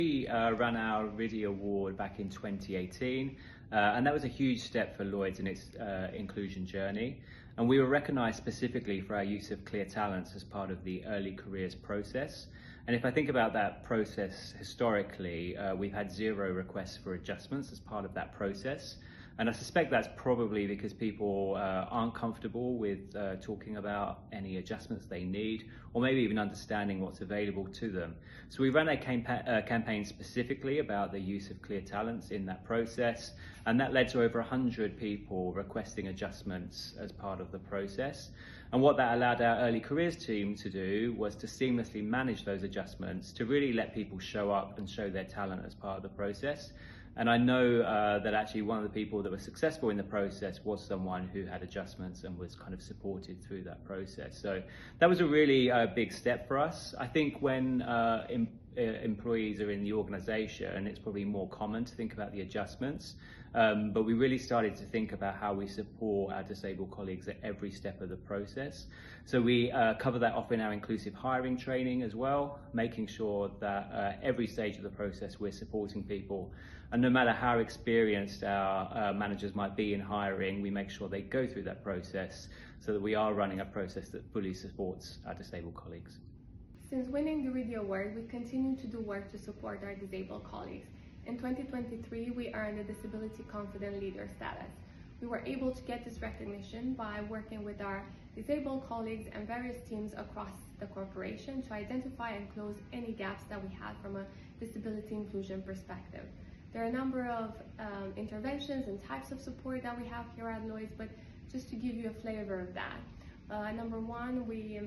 We ran our RIDI award back in 2018, and that was a huge step for Lloyd's in its inclusion journey. And we were recognised specifically for our use of clear talents as part of the early careers process. And if I think about that process historically, we've had 0 requests for adjustments as part of that process. And I suspect that's probably because people aren't comfortable with talking about any adjustments they need, or maybe even understanding what's available to them. So we ran a campaign specifically about the use of clear talents in that process, and that led to over 100 people requesting adjustments as part of the process. And what that allowed our early careers team to do was to seamlessly manage those adjustments, to really let people show up and show their talent as part of the process. And I know that actually one of the people that was successful in the process was someone who had adjustments and was kind of supported through that process. So that was a really big step for us. I think when employees are in the organisation, it's probably more common to think about the adjustments. But we really started to think about how we support our disabled colleagues at every step of the process. So we cover that off in our inclusive hiring training as well, making sure that every stage of the process we're supporting people. And no matter how experienced our managers might be in hiring, we make sure they go through that process so that we are running a process that fully supports our disabled colleagues. Since winning the RIDI award, we continue to do work to support our disabled colleagues. In 2023, we earned a Disability Confident Leader status. We were able to get this recognition by working with our disabled colleagues and various teams across the corporation to identify and close any gaps that we had from a disability inclusion perspective. There are a number of interventions and types of support that we have here at Lloyd's, but just to give you a flavor of that. Number one, we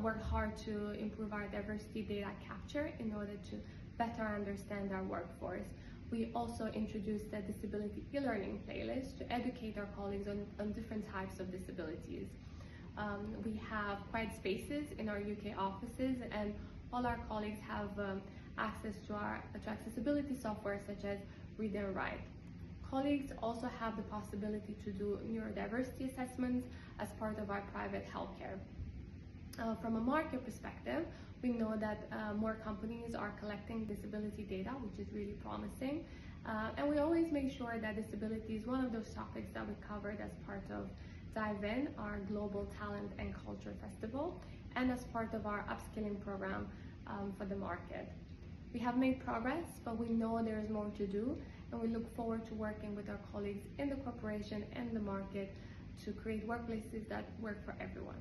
work hard to improve our diversity data capture in order to better understand our workforce. We also introduced a disability e-learning playlist to educate our colleagues on different types of disabilities. We have quiet spaces in our UK offices, and all our colleagues have access to accessibility software such as RIDI and RIDI. Colleagues also have the possibility to do neurodiversity assessments as part of our private healthcare. From a market perspective, we know that more companies are collecting disability data, which is really promising. And we always make sure that disability is one of those topics that we covered as part of Dive In, our Global Talent and Culture Festival, and as part of our upskilling program for the market. We have made progress, but we know there is more to do, and we look forward to working with our colleagues in the corporation and the market to create workplaces that work for everyone.